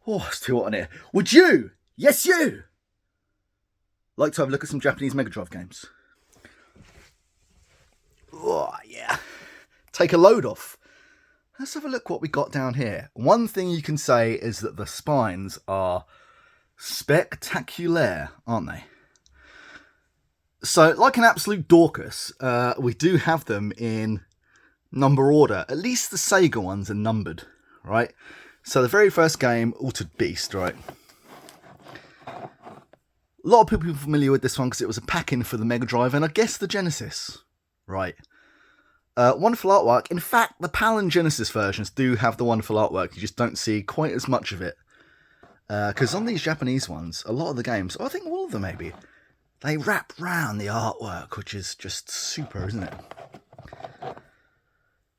Oh, it's too hot in here. Would you, yes you, like to have a look at some Japanese Megadrive games? Oh, yeah. Take a load off. Let's have a look what we got down here. One thing you can say is that the spines are spectacular, aren't they? So, like an absolute Dorcas, we do have them in number order. At least the Sega ones are numbered, right? So the very first game, Altered Beast, right? A lot of people are familiar with this one because it was a pack-in for the Mega Drive and I guess the Genesis, right? Wonderful artwork. In fact, the PAL and Genesis versions do have the wonderful artwork. You just don't see quite as much of it. Because on these Japanese ones, a lot of the games, I think all of them maybe, they wrap round the artwork, which is just super, isn't it?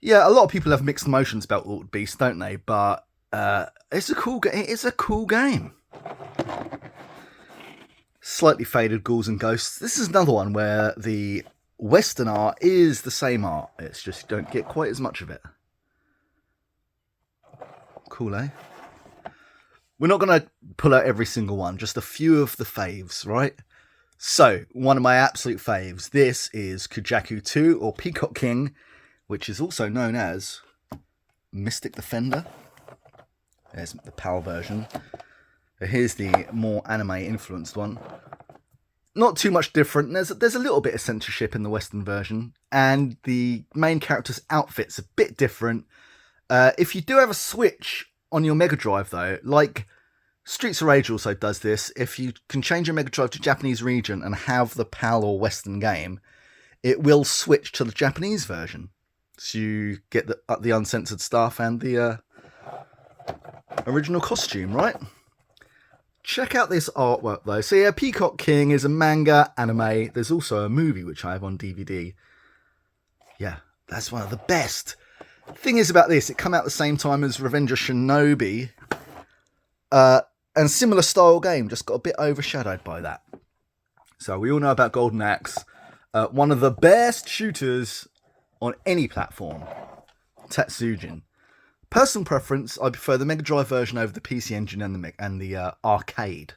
Yeah, a lot of people have mixed emotions about Altered Beast, don't they? But it's a cool game. It's a cool game. Slightly faded Ghouls and Ghosts. This is another one where the Western art is the same art. It's just you don't get quite as much of it. Cool, eh? We're not going to pull out every single one. Just a few of the faves, right? So, one of my absolute faves. This is Kujaku 2 or Peacock King, which is also known as Mystic Defender. There's the PAL version. Here's the more anime-influenced one. Not too much different. There's a little bit of censorship in the Western version, and the main character's outfit's a bit different. If you do have a Switch on your Mega Drive, though, like Streets of Rage also does this, if you can change your Mega Drive to Japanese region and have the PAL or Western game, it will switch to the Japanese version. So you get the uncensored stuff and the original costume, right? Check out this artwork, though. So yeah, Peacock King is a manga anime. There's also a movie, which I have on DVD. Yeah, that's one of the best. Thing is about this, it came out at the same time as Revenge of Shinobi. And similar style game, just got a bit overshadowed by that. So we all know about Golden Axe. One of the best shooters on any platform. Tatsujin. Personal preference, I prefer the Mega Drive version over the PC Engine and the arcade.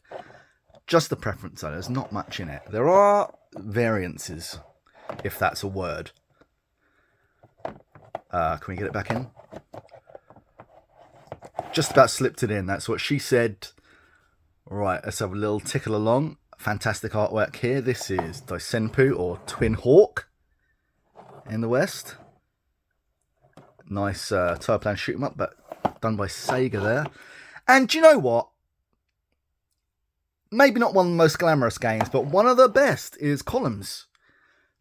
Just the preference, though. There's not much in it. There are variances, if that's a word. Can we get it back in? Just about slipped it in. That's what she said. Right, let's have a little tickle along. Fantastic artwork here. This is Daisenpu, or Twin Hawk, in the West. Nice tire plan shoot 'em up, but done by Sega there. And do you know what? Maybe not one of the most glamorous games, but one of the best is Columns.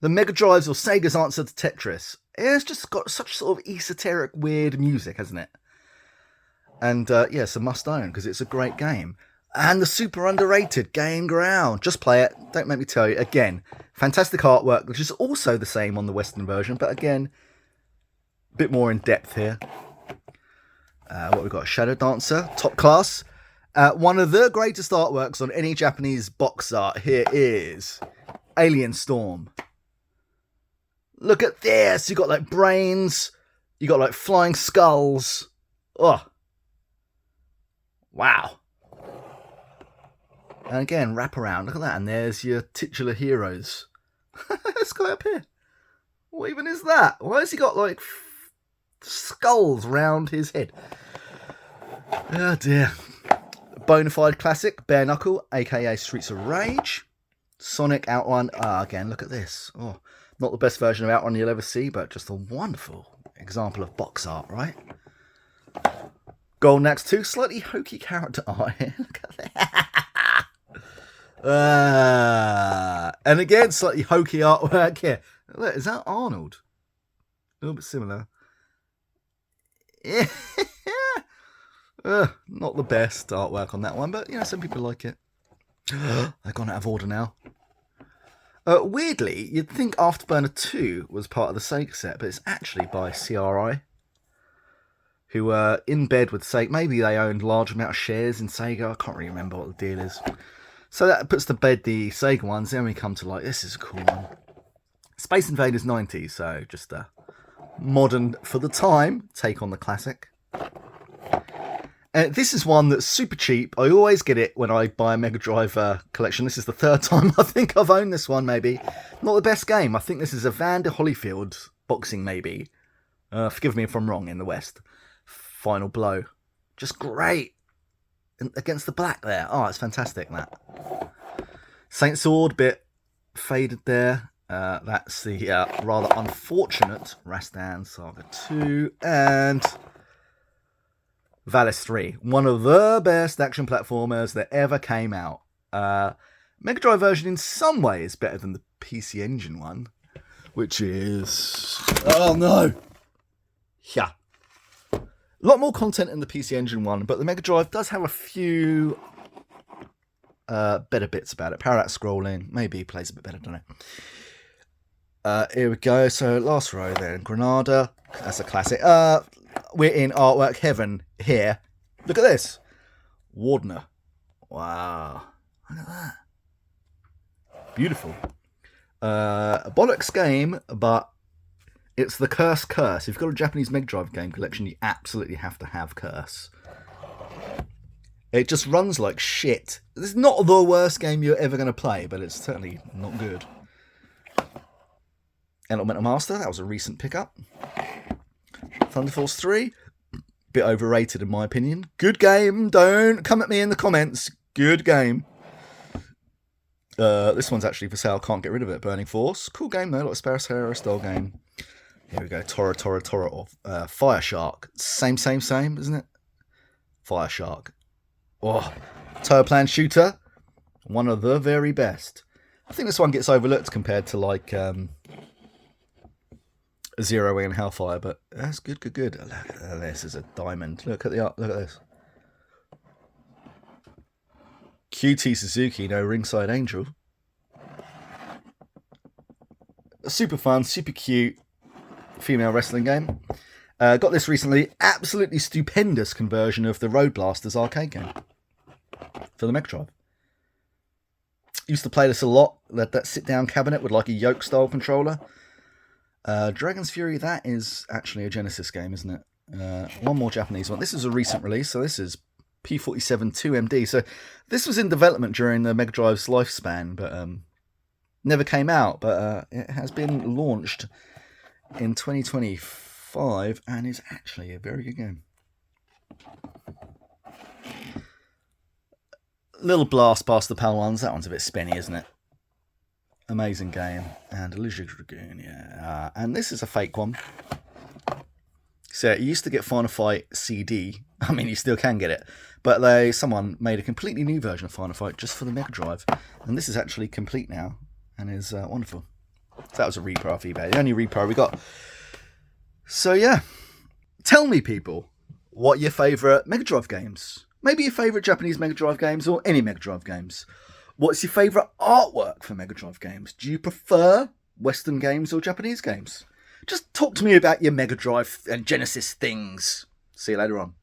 The Mega Drive's or Sega's answer to Tetris. It's just got such sort of esoteric, weird music, hasn't it? And yeah, it's a must own because it's a great game. And the super underrated Game Ground. Just play it. Don't make me tell you. Again, fantastic artwork, which is also the same on the Western version, but again, bit more in depth here. What we've got, Shadow Dancer, top class. One of the greatest artworks on any Japanese box art here is Alien Storm. Look at this. You got like brains. You got like flying skulls. Oh, wow. And again, wrap around. Look at that. And there's your titular heroes. Let's go up here. What even is that? Why has he got like skulls round his head? Oh dear. Bonafide classic, Bare Knuckle, aka Streets of Rage. Sonic Outrun. Again, look at this. Oh, not the best version of Outrun you'll ever see, but just a wonderful example of box art, right? Golden Axe 2, slightly hokey character art here. Look at that. And again, slightly hokey artwork here. Look, is that Arnold? A little bit similar. Yeah. Not the best artwork on that one, but you know, some people like it. They've gone out of order now. Weirdly, you'd think Afterburner 2 was part of the Sega set, but it's actually by CRI, who were in bed with Sega. Maybe they owned large amount of shares in Sega. I can't really remember what the deal is. So that puts to bed the Sega ones. Then we come to like, this is a cool one. Space Invaders 90, so just a modern, for the time, take on the classic. This is one that's super cheap. I always get it when I buy a Mega Drive collection. This is the third time I think I've owned this one, maybe. Not the best game. I think this is a Vander Holyfield boxing, maybe. Forgive me if I'm wrong, in the West. Final blow. Just great. Against the black there. Oh, it's fantastic, that. Saint Sword, bit faded there. That's the rather unfortunate Rastan Saga 2. And Valis 3. One of the best action platformers that ever came out. Mega Drive version in some ways better than the PC Engine one. Which is... Oh, no! Yeah. A lot more content in the PC Engine one, but the Mega Drive does have a few better bits about it. Parallax scrolling, maybe plays a bit better, don't know. Here we go. So last row there, Granada. That's a classic. We're in artwork heaven here. Look at this. Wardner. Wow. Look at that. Beautiful. A bollocks game, but it's the Curse. If you've got a Japanese Megadrive game collection, you absolutely have to have Curse. It just runs like shit. This is not the worst game you're ever going to play, but it's certainly not good. Elemental Master, that was a recent pickup. Thunder Force 3, bit overrated in my opinion. Good game, don't come at me in the comments. Good game. This one's actually for sale, can't get rid of it. Burning Force, cool game though, like a Sparrow style game. Here we go, Tora, or Fire Shark. Same, isn't it? Fire Shark. Oh, Tower Plan Shooter, one of the very best. I think this one gets overlooked compared to like Zero Wing and Hellfire, but that's good. Look at this is a diamond. Look at the art. Look at this. QT Suzuki, no Ringside Angel. Super fun, super cute female wrestling game. Got this recently. Absolutely stupendous conversion of the Road Blasters arcade game for the Mega Drive. Used to play this a lot. That sit-down cabinet with like a yoke-style controller. Dragon's Fury, that is actually a Genesis game, isn't it? One more Japanese one. This is a recent release, so this is P47 2MD. So this was in development during the Mega Drive's lifespan, but never came out. But it has been launched in 2025 and is actually a very good game. Little blast past the PAL ones. That one's a bit spinny, isn't it? Amazing game. And Illusion Dragoon, yeah. And this is a fake one. So you used to get Final Fight CD. I mean, you still can get it. But someone made a completely new version of Final Fight just for the Mega Drive. And this is actually complete now. And is wonderful. So that was a repro off eBay. The only repro we got. So yeah. Tell me, people, what your favourite Mega Drive games. Maybe your favourite Japanese Mega Drive games or any Mega Drive games. What's your favourite artwork for Mega Drive games? Do you prefer Western games or Japanese games? Just talk to me about your Mega Drive and Genesis things. See you later on.